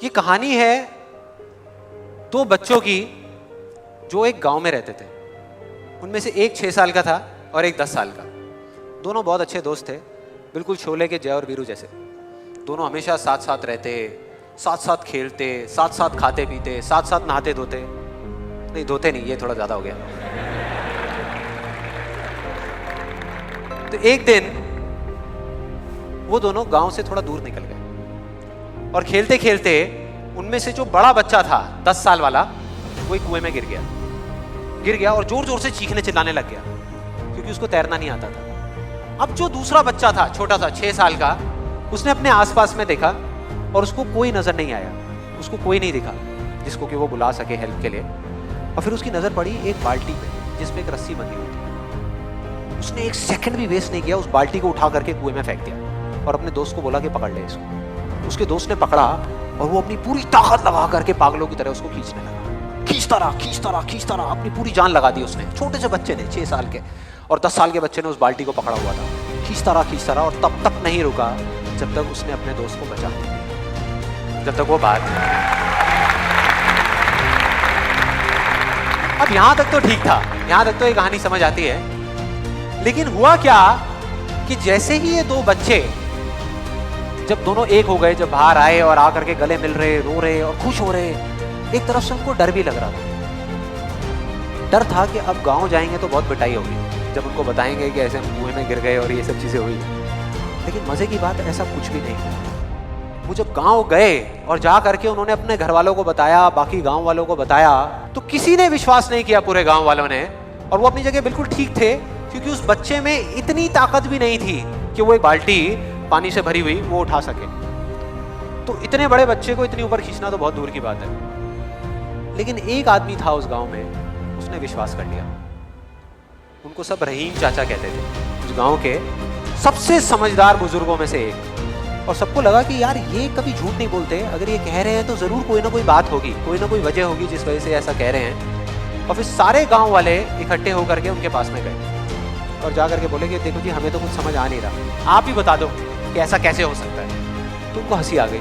ये कहानी है दो बच्चों की जो एक गांव में रहते थे। उनमें से एक 6 साल का था और एक 10 साल का। दोनों बहुत अच्छे दोस्त थे, बिल्कुल शोले के जय और वीरू जैसे। दोनों हमेशा साथ साथ रहते, साथ साथ खेलते, साथ साथ खाते पीते, साथ साथ नहाते धोते। नहीं धोते नहीं, ये थोड़ा ज्यादा हो गया। तो एक दिन वो दोनों गांव से थोड़ा दूर निकल गए और खेलते खेलते उनमें से जो बड़ा बच्चा था 10 साल वाला, वो एक कुएं में गिर गया और जोर जोर से चीखने चिल्लाने लग गया क्योंकि उसको तैरना नहीं आता था। अब जो दूसरा बच्चा था, छोटा सा 6 साल का, उसने अपने आसपास में देखा और उसको कोई नजर नहीं आया, उसको कोई नहीं दिखा जिसको कि वो बुला सके हेल्प के लिए। और फिर उसकी नजर पड़ी एक बाल्टी पे जिसपे एक रस्सी बंधी हुई थी। उसने एक सेकंड भी वेस्ट नहीं किया, उस बाल्टी को उठा करके कुएं में फेंक दिया और अपने दोस्त को बोला कि पकड़ ले इसको। उसके दोस्त ने पकड़ा और वो अपनी पूरी ताकत लगा करके पागलों की तरह उसको खींचने लगा। खींचता रहा, अपनी पूरी जान लगा दी उसने। छोटे से बच्चे ने, 6 साल के और 10 साल के बच्चे ने उस बाल्टी को पकड़ा हुआ था। खींचता रहा और तब तक नहीं रुका जब तक उसने अपने दोस्त को बचा लिया, जब तक वो बाहर था। अब यहां तक तो ठीक था, यहां तक तो ये कहानी समझ आती है। लेकिन हुआ क्या कि जैसे ही ये दो बच्चे जब दोनों एक हो गए, जब बाहर आए और आकर के गले मिल रहे, रो रहे और खुश हो रहे, एक तरफ से उनको डर भी लग रहा था। डर था कि अब गांव जाएंगे तो बहुत पिटाई होगी जब उनको बताएंगे कि ऐसे हम कुएं में गिर गए और ये सब चीजें हुई। लेकिन मजे की बात, ऐसा कुछ भी नहीं। वो जब गांव गए और जा करके उन्होंने अपने घर वालों को बताया, बाकी गांव वालों को बताया, तो किसी ने विश्वास नहीं किया, पूरे गांव वालों ने। और वो अपनी जगह बिल्कुल ठीक थे क्योंकि उस बच्चे में इतनी ताकत भी नहीं थी कि वो एक बाल्टी पानी से भरी हुई वो उठा सके। तो इतने बड़े बच्चे को इतनी ऊपर खींचना तो बहुत दूर की बात है। लेकिन एक आदमी था उस गांव में, उसने विश्वास कर लिया। उनको सब रहीम चाचा कहते थे, उस गांव के सबसे समझदार बुजुर्गों में से एक। और सबको लगा कि यार ये कभी झूठ नहीं बोलते, अगर ये कह रहे हैं तो जरूर कोई ना कोई बात होगी, कोई ना कोई वजह होगी जिस वजह से ऐसा कह रहे हैं। और फिर सारे गांव वाले इकट्ठे होकर के उनके पास में गए और जा करके बोले कि देखो जी, हमें तो कुछ समझ आ नहीं रहा, आप ही बता दो कि ऐसा कैसे हो सकता है। तो उनको हंसी आ गई।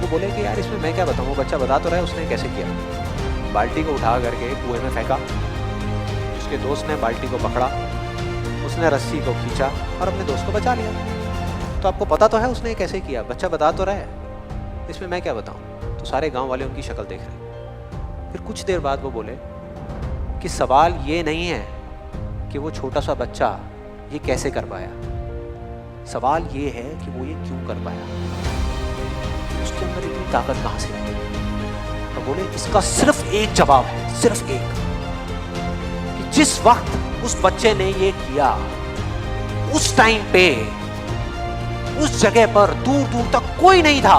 वो बोले कि यार इसमें मैं क्या बताऊँ, वो बच्चा बता तो रहा है उसने कैसे किया। बाल्टी को उठा करके कुएं में फेंका, उसके दोस्त ने बाल्टी को पकड़ा, उसने रस्सी को खींचा और अपने दोस्त को बचा लिया। तो आपको पता तो है उसने कैसे किया, बच्चा बता तो रहा है, इसमें मैं क्या बताऊँ। तो सारे गाँव वाले उनकी शक्ल देख रहे। फिर कुछ देर बाद वो बोले कि सवाल ये नहीं है कि वो छोटा सा बच्चा ये कैसे कर पाया, सवाल ये है कि वो ये क्यों कर पाया, उसके अंदर इतनी ताकत कहां से आई। तो बोले इसका सिर्फ एक जवाब है, सिर्फ एक, कि जिस वक्त उस बच्चे ने ये किया, उस टाइम पे उस जगह पर दूर दूर तक कोई नहीं था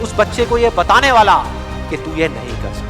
उस बच्चे को ये बताने वाला कि तू ये नहीं कर सकता।